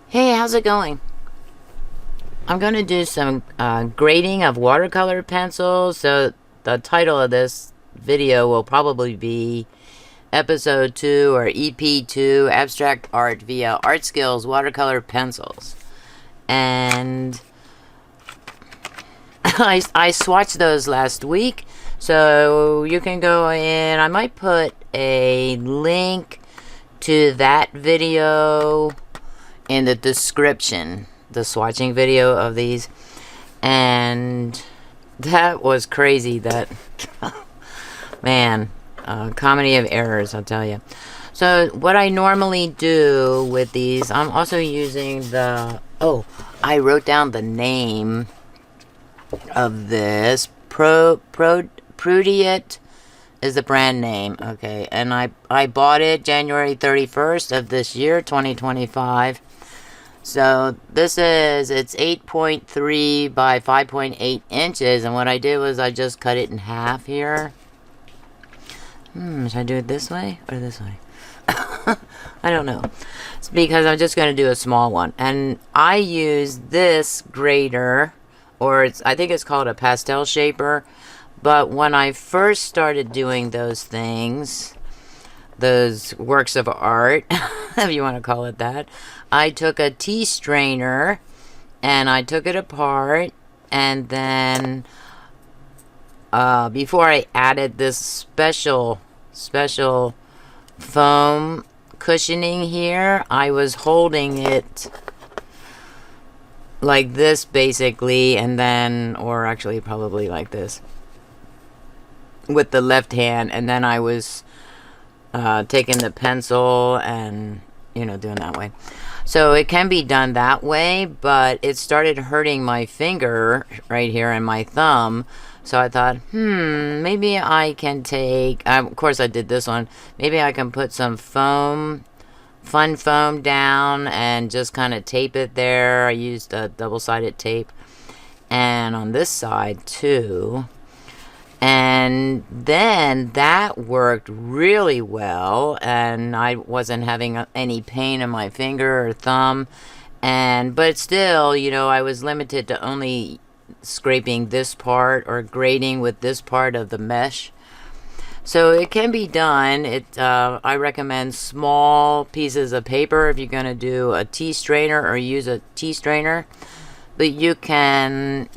Hey, how's it going? I'm going to do some grading of watercolor pencils. So the title of this video will probably be Episode 2 or EP2, Abstract Art via ArtSkills Watercolor Pencils. And I swatched those last week. So you can go in. I might put a link to that video in the description, the swatching video of these. And that was crazy. That man, comedy of errors, I'll tell you. So what I normally do with these, I'm also using the, I wrote down the name of this. Prudiet is the brand name. Okay, and I bought it January 31st of this year, 2025. So this is, it's 8.3 by 5.8 inches, and what I did was I just cut it in half here. Should I do it this way or this way? I don't know. It's because I'm just going to do a small one. And I use this grater, or I think it's called a pastel shaper. But when I first started doing those things, those works of art, if you want to call it that, I took a tea strainer and I took it apart, and then before I added this special foam cushioning here, I was holding it like this basically, and then, or actually probably like this with the left hand, and then I was taking the pencil and, you know, doing that way. So it can be done that way, but it started hurting my finger right here and my thumb. So I thought, maybe I can take, of course I did this one, maybe I can put some foam, fun foam down and just kind of tape it there. I used a double-sided tape, and on this side too. And then that worked really well, and I wasn't having any pain in my finger or thumb. But still, you know, I was limited to only scraping this part or grading with this part of the mesh. So it can be done. I recommend small pieces of paper if you're going to do a tea strainer or use a tea strainer. But you can...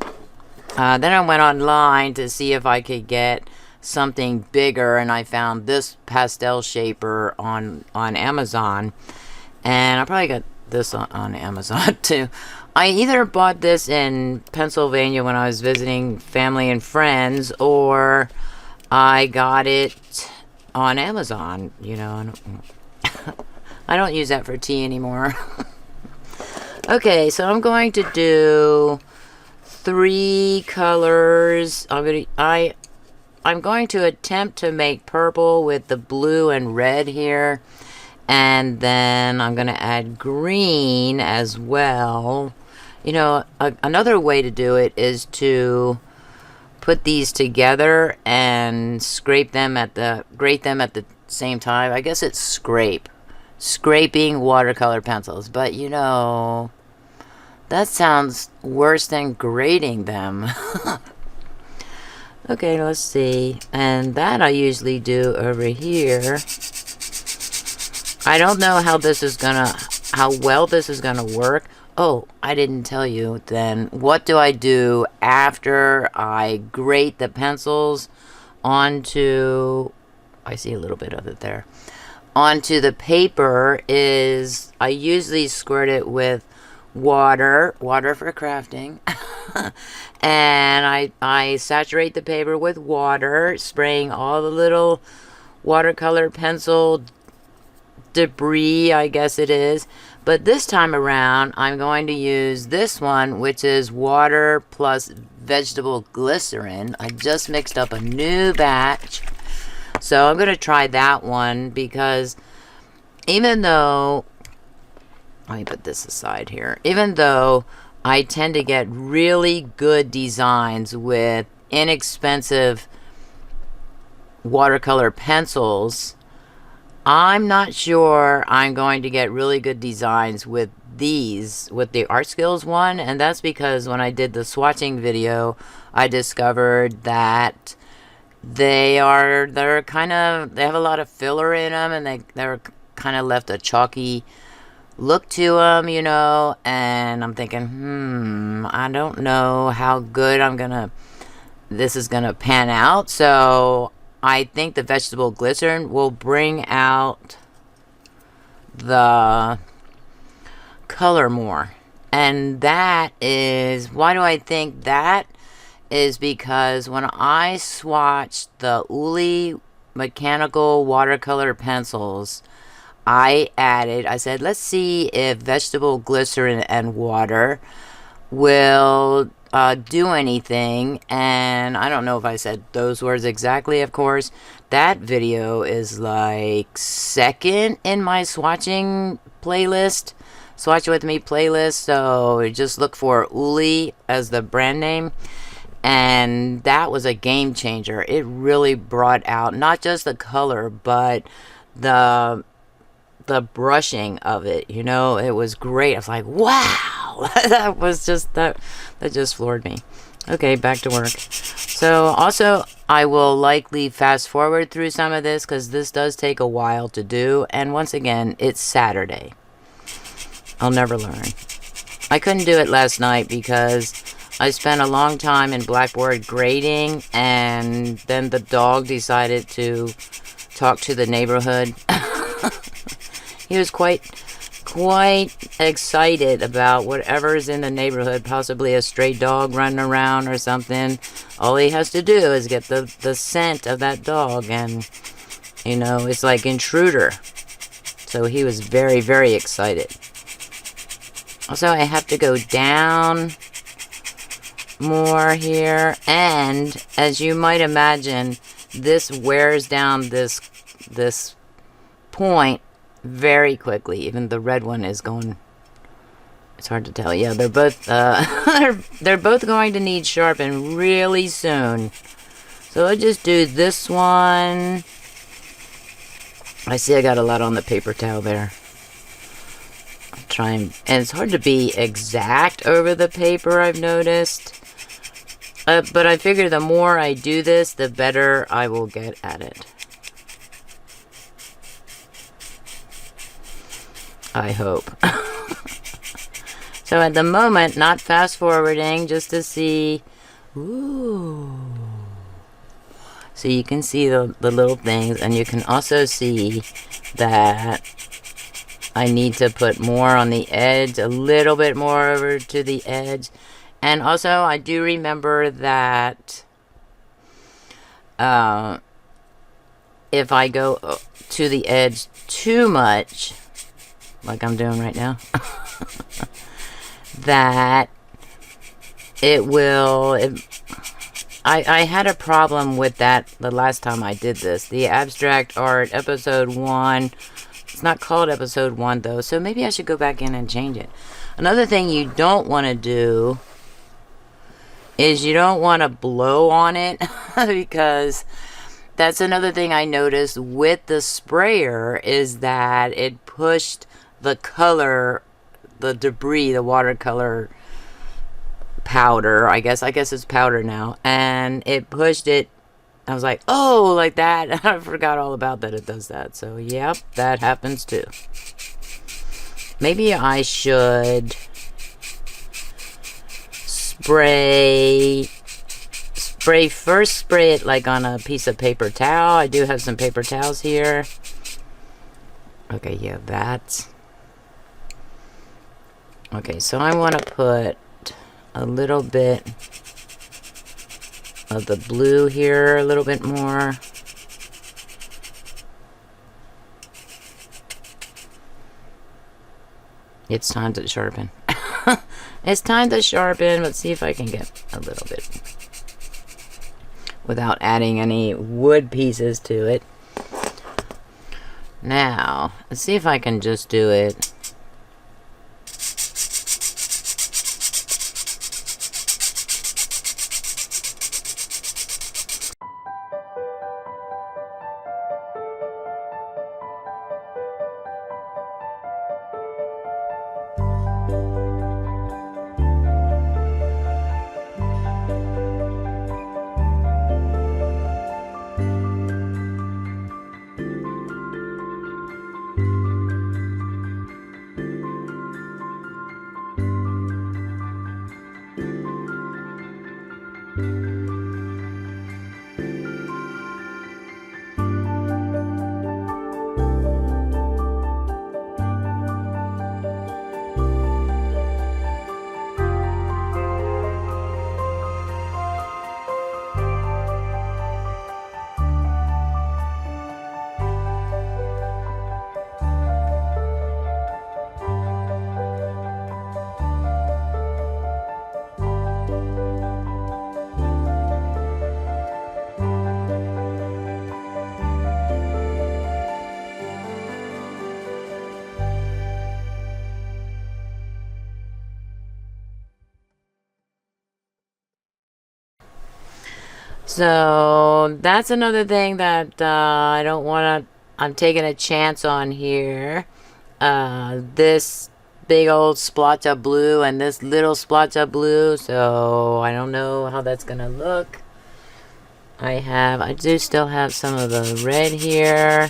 then I went online to see if I could get something bigger, and I found this pastel shaper on Amazon. And I probably got this on Amazon too. I either bought this in Pennsylvania when I was visiting family and friends, or I got it on Amazon, you know. I don't use that for tea anymore. Okay, so I'm going to do 3 colors. I'm going to attempt to make purple with the blue and red here, and then I'm going to add green as well. You know, another way to do it is to put these together and grate them at the same time. I guess it's scraping watercolor pencils, but you know, that sounds worse than grading them. Okay, let's see. And that I usually do over here. I don't know how well this is gonna work. Oh, I didn't tell you then. What do I do after I grate the pencils onto, I see a little bit of it there, onto the paper is I usually squirt it with water for crafting. And I saturate the paper with water, spraying all the little watercolor pencil debris, I guess it is. But this time around, I'm going to use this one, which is water plus vegetable glycerin. I just mixed up a new batch. So I'm going to try that one, because even though Let me put this aside here. Even though I tend to get really good designs with inexpensive watercolor pencils, I'm not sure I'm going to get really good designs with these, with the ArtSkills one, and that's because when I did the swatching video, I discovered that they have a lot of filler in them, and they're kind of left a chalky look to them, you know, and I'm thinking, I don't know how good this is gonna pan out, so I think the vegetable glycerin will bring out the color more. And that is, why do I think that? Is because when I swatched the Uli mechanical watercolor pencils, I said, let's see if vegetable glycerin and water will do anything. And I don't know if I said those words exactly, of course. That video is like second in my swatching playlist, Swatch With Me playlist. So just look for Uli as the brand name. And that was a game changer. It really brought out not just the color, but the brushing of it, you know. It was great. I was like, wow. that just floored me. Okay, back to work. So also, I will likely fast forward through some of this because this does take a while to do. And once again, it's Saturday. I'll never learn. I couldn't do it last night because I spent a long time in Blackboard grading, and then the dog decided to talk to the neighborhood. He was quite excited about whatever's in the neighborhood, possibly a stray dog running around or something. All he has to do is get the scent of that dog, and, you know, it's like Intruder. So he was very, very excited. Also, I have to go down more here, and as you might imagine, this wears down this point very quickly. Even the red one is going, it's hard to tell. Yeah, they're both they're both going to need sharpen really soon. So I'll just do this one. I see I got a lot on the paper towel there. I'll try and it's hard to be exact over the paper, I've noticed. But I figure the more I do this, the better I will get at it. I hope. So at the moment, not fast forwarding, just to see. Ooh. So you can see the little things, and you can also see that I need to put more on the edge, a little bit more over to the edge. And also, I do remember that if I go to the edge too much, like I'm doing right now, that it will... I had a problem with that the last time I did this. The Abstract Art Episode 1. It's not called Episode 1, though, so maybe I should go back in and change it. Another thing you don't want to do is you don't want to blow on it, because that's another thing I noticed with the sprayer, is that it pushed the color, the debris, the watercolor powder, I guess it's powder now, and it pushed it. I was like, oh, like that. I forgot all about that it does that. So yep, that happens too. Maybe I should spray it like on a piece of paper towel. I do have some paper towels here. Okay, yeah, that's okay. So I want to put a little bit of the blue here, a little bit more. It's time to sharpen. It's time to sharpen. Let's see if I can get a little bit without adding any wood pieces to it. Now, let's see if I can just do it So that's another thing that I don't want to, I'm taking a chance on here. This big old splotch of blue and this little splotch of blue, so I don't know how that's gonna look. I do still have some of the red here.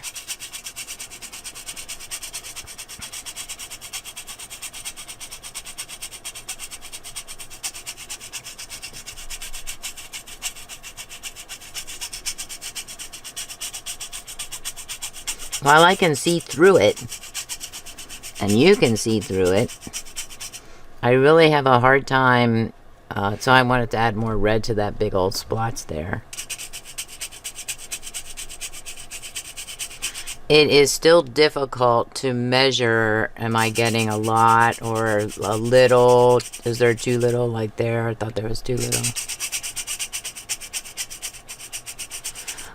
While I can see through it, and you can see through it, I really have a hard time, so I wanted to add more red to that big old splotch there. It is still difficult to measure, am I getting a lot or a little? Is there too little like there? I thought there was too little.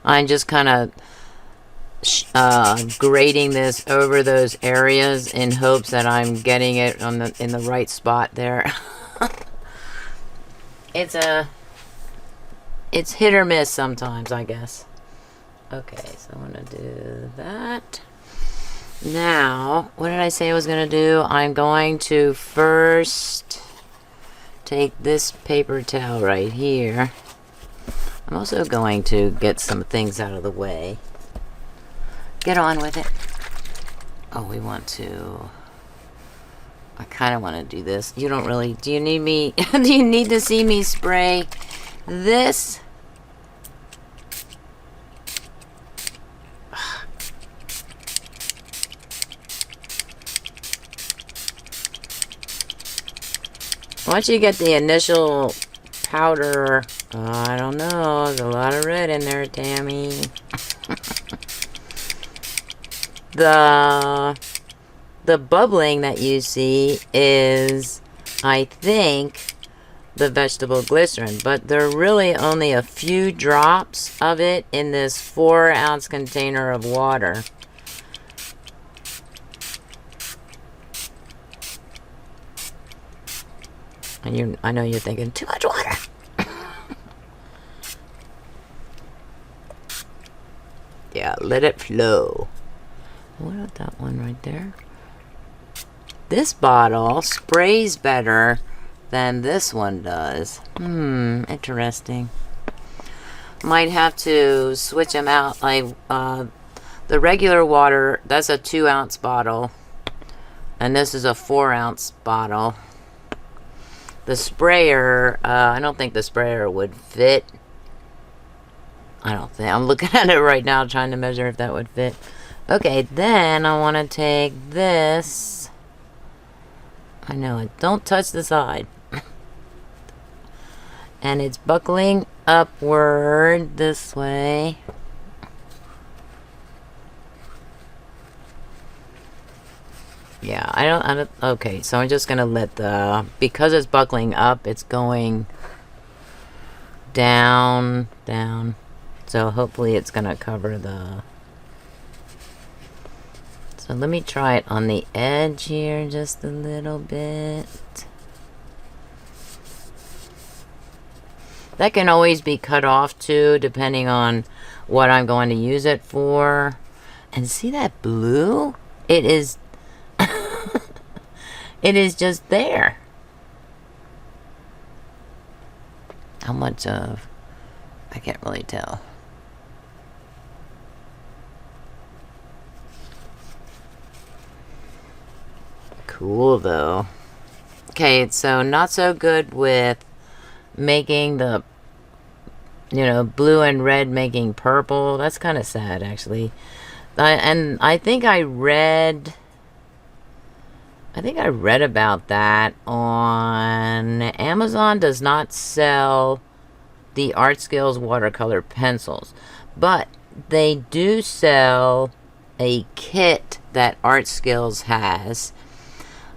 I'm just kind of grading this over those areas in hopes that I'm getting it on in the right spot there. It's hit or miss sometimes, I guess. Okay, so I'm gonna do that. Now, what did I say I was gonna do? I'm going to first take this paper towel right here. I'm also going to get some things out of the way. Get on with it. Oh, we want to... I kind of want to do this. You don't really... Do you need me... do you need to see me spray this? Once you get the initial powder... I don't know. There's a lot of red in there, Tammy. The bubbling that you see is, I think, the vegetable glycerin, but there are really only a few drops of it in this 4-ounce container of water. And I know you're thinking, too much water. Yeah, let it flow. What about that one right there? This bottle sprays better than this one does. Interesting. Might have to switch them out. Like the regular water, that's a 2-ounce bottle, and this is a 4-ounce bottle. The sprayer, I don't think the sprayer would fit. I don't think. I'm looking at it right now, trying to measure if that would fit. Okay, then I want to take this. I know it. Don't touch the side. And it's buckling upward this way. Yeah, I don't, okay, so I'm just gonna let because it's buckling up, it's going down, down. So hopefully it's gonna cover the... So let me try it on the edge here just a little bit. That can always be cut off too, depending on what I'm going to use it for. And see that blue? It is... it is just there. How much of... I can't really tell. Cool though. Okay, so not so good with making the, you know, blue and red making purple. That's kind of sad, actually. And I think I read about that on Amazon. Does not sell the ArtSkills watercolor pencils, but they do sell a kit that ArtSkills has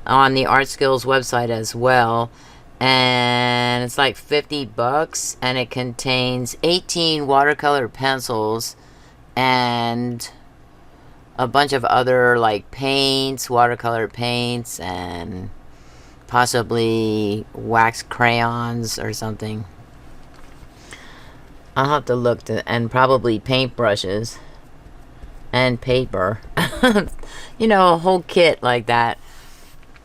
on the ArtSkills website as well, and it's like $50, and it contains 18 watercolor pencils and a bunch of other like paints, watercolor paints, and possibly wax crayons or something. I'll have to look to, and probably paintbrushes and paper. You know, a whole kit like that.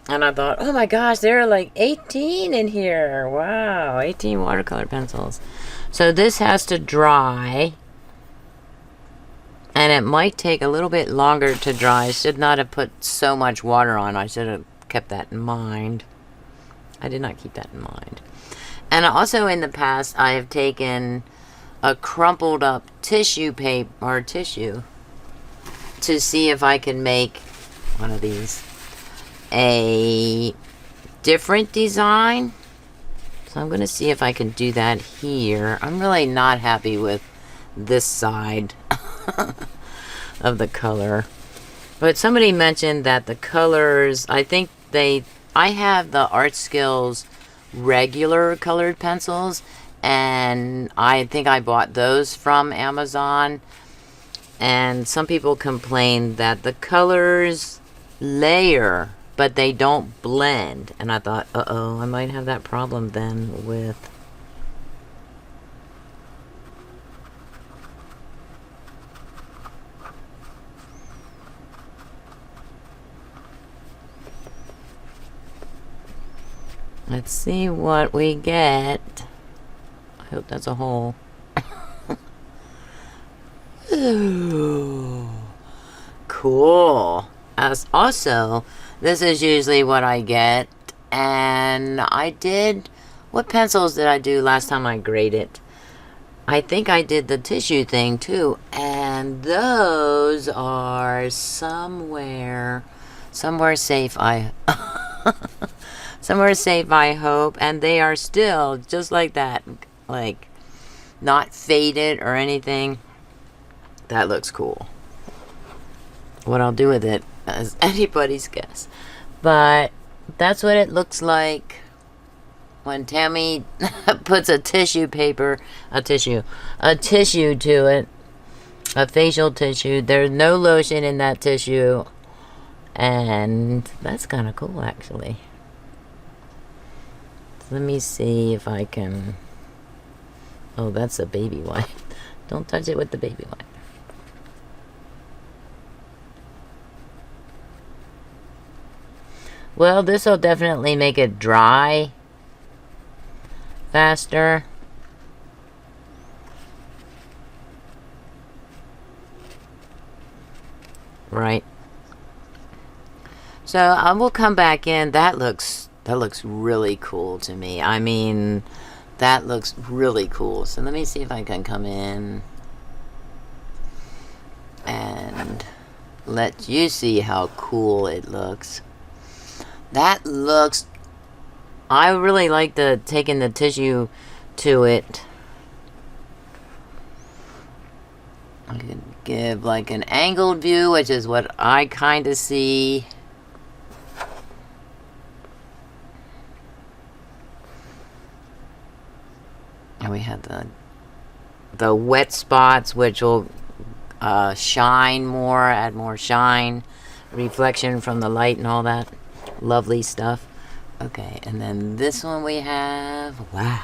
And I thought, oh my gosh, there are like 18 in here. Wow, 18 watercolor pencils. So this has to dry. And it might take a little bit longer to dry. I should not have put so much water on. I should have kept that in mind. I did not keep that in mind. And also in the past, I have taken a crumpled up tissue paper or tissue to see if I can make one of these a different design. So I'm going to see if I can do that here. I'm really not happy with this side of the color. But somebody mentioned that the colors, I have the ArtSkills regular colored pencils, and I think I bought those from Amazon. And some people complain that the colors layer, but they don't blend. And I thought, uh-oh, I might have that problem then with... Let's see what we get. I hope that's a hole. Ooh, cool. As also, this is usually what I get. And I did... What pencils did I do last time I graded? I think I did the tissue thing too. And those are somewhere safe, somewhere safe, I hope. And they are still just like that. Like, not faded or anything. That looks cool. What I'll do with it is anybody's guess. But that's what it looks like when Tammy puts a tissue to it. A facial tissue. There's no lotion in that tissue. And that's kind of cool, actually. Let me see if I can... Oh, that's a baby wipe. Don't touch it with the baby wipe. Well, this will definitely make it dry faster. Right. So I will come back in. That looks really cool to me. I mean, that looks really cool. So let me see if I can come in and let you see how cool it looks. That looks... I really like taking the tissue to it. I can give like an angled view, which is what I kind of see. And we have the wet spots, which will shine more, add more shine, reflection from the light and all that lovely stuff. Okay, and then this one we have, wow.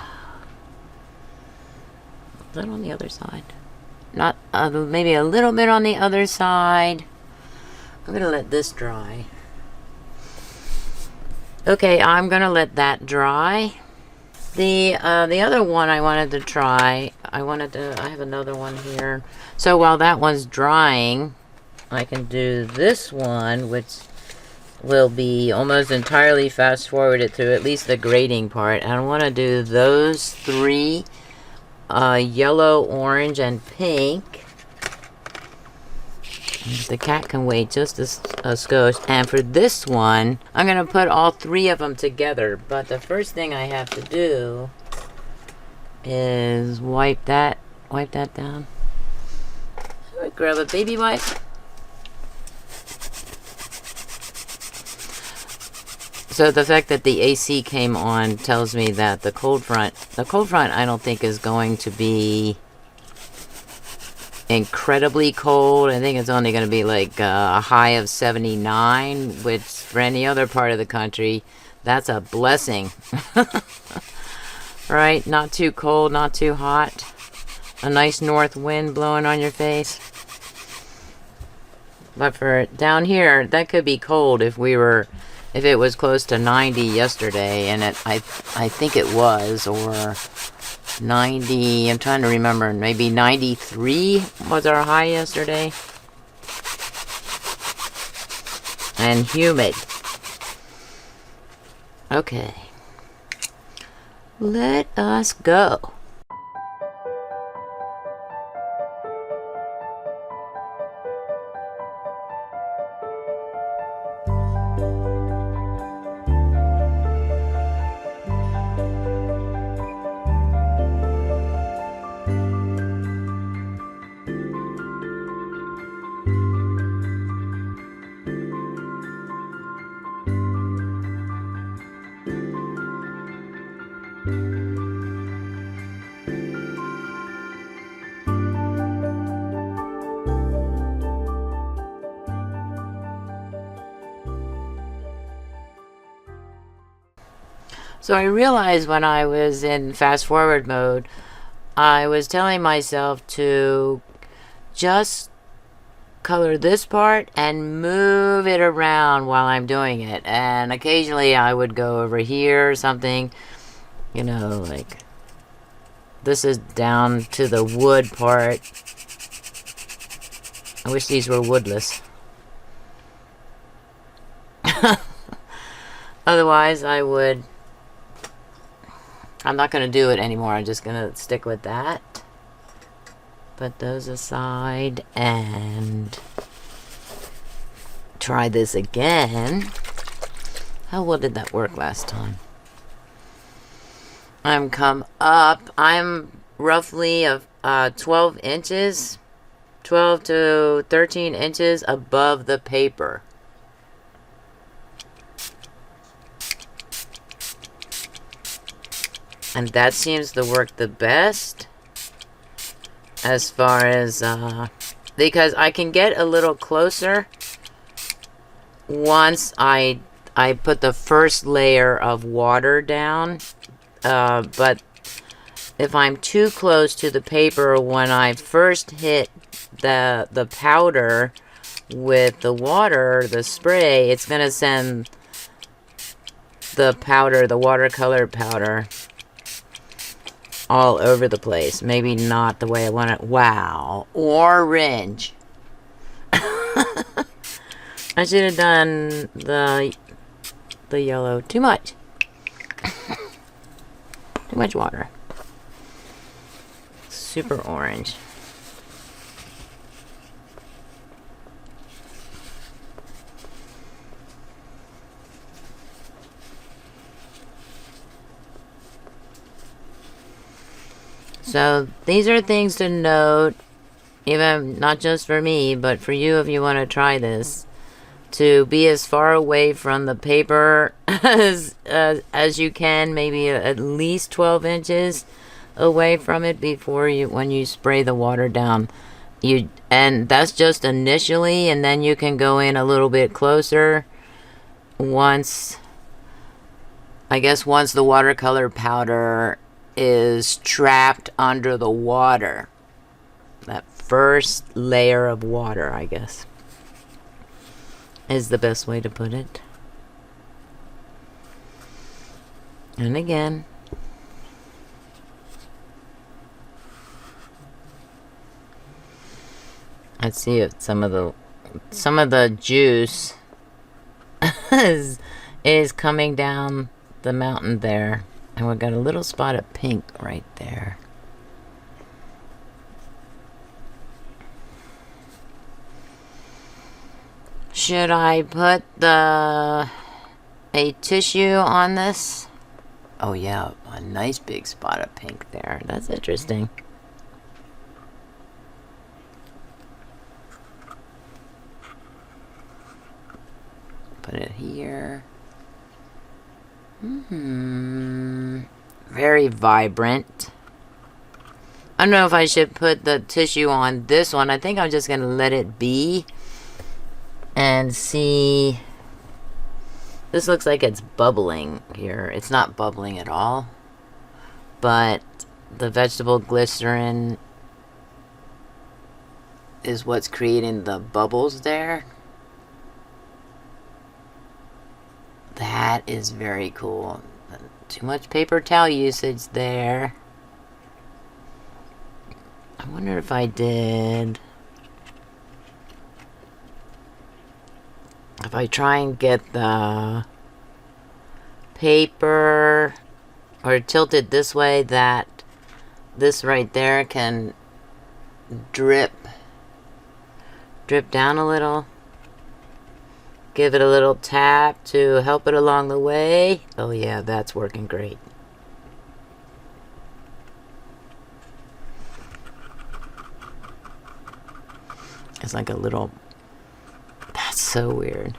Is that on the other side? Not, maybe a little bit on the other side. I'm gonna let this dry. Okay, I'm gonna let that dry. The other one I wanted to try, I have another one here. So while that one's drying, I can do this one, which will be almost entirely fast forwarded through at least the grading part. I want to do those three, yellow, orange, and pink. The cat can wait just a skosh. And for this one, I'm going to put all three of them together. But the first thing I have to do is wipe that down. Grab a baby wipe. So the fact that the AC came on tells me that the cold front I don't think is going to be incredibly cold. I think it's only going to be like a high of 79, which for any other part of the country, that's a blessing. Right? Not too cold, not too hot. a nice north wind blowing on your face. But for down here, that could be cold if it was close to 90 yesterday, and I think it was, or 90, I'm trying to remember, maybe 93 was our high yesterday. And humid. Okay. Let us go. So I realized when I was in fast forward mode, I was telling myself to just color this part and move it around while I'm doing it. And occasionally I would go over here or something, you know, like this is down to the wood part. I wish these were woodless. Otherwise I'm not going to do it anymore. I'm just going to stick with that. Put those aside and try this again. How well did that work last time? I'm roughly 12 inches, 12 to 13 inches above the paper. And that seems to work the best as far as, because I can get a little closer once I put the first layer of water down. But if I'm too close to the paper when I first hit the powder with the water, the spray, it's going to send the powder, the watercolor powder, all over the place. Maybe not the way I want it. Wow. Orange. I should have done the yellow. Too much. Too much water. Super orange. So these are things to note, even not just for me, but for you if you want to try this, to be as far away from the paper as you can, maybe at least 12 inches away from it before when you spray the water down. And that's just initially, and then you can go in a little bit closer once the watercolor powder is trapped under the water. That first layer of water, I guess, is the best way to put it. And again, let's see if some of the juice is coming down the mountain there. And we've got a little spot of pink right there. Should I put a tissue on this? Oh yeah, a nice big spot of pink there. That's interesting. Put it here. Very vibrant. I don't know if I should put the tissue on this one. I think I'm just going to let it be and see. This looks like it's bubbling here. It's not bubbling at all, but the vegetable glycerin is what's creating the bubbles there. That is very cool. Too much paper towel usage there. I wonder if I did... If I try and get the paper or tilt it this way, that this right there can drip down a little. Give it a little tap to help it along the way. Oh yeah, that's working great. It's like a little... That's so weird.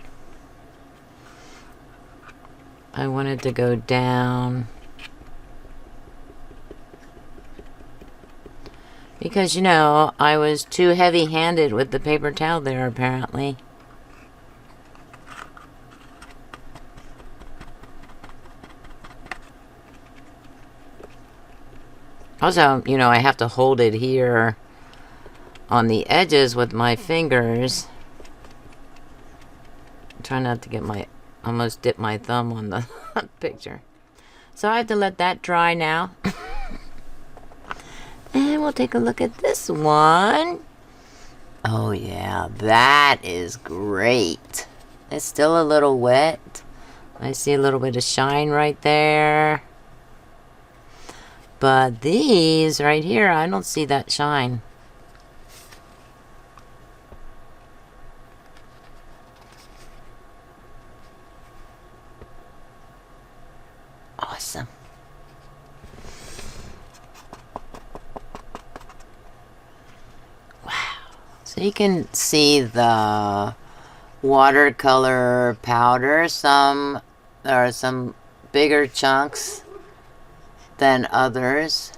I wanted to go down because, you know, I was too heavy-handed with the paper towel there, apparently. Also, you know, I have to hold it here on the edges with my fingers. Try not to get my... Almost dip my thumb on the picture. So I have to let that dry now. And we'll take a look at this one. Oh yeah, that is great. It's still a little wet. I see a little bit of shine right there. But these right here, I don't see that shine. Awesome. Wow. So you can see the watercolor powder. There are some bigger chunks than others.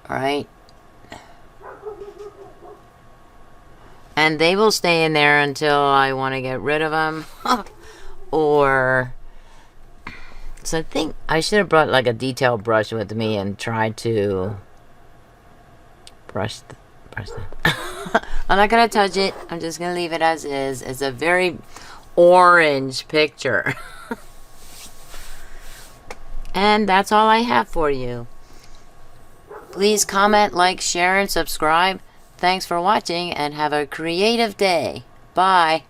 Alright. And they will stay in there until I want to get rid of them. Or... So I think I should have brought like a detail brush with me and tried to brush them. I'm not going to touch it. I'm just going to leave it as is. It's a very orange picture. And that's all I have for you. Please comment, like, share, and subscribe. Thanks for watching, and have a creative day. Bye.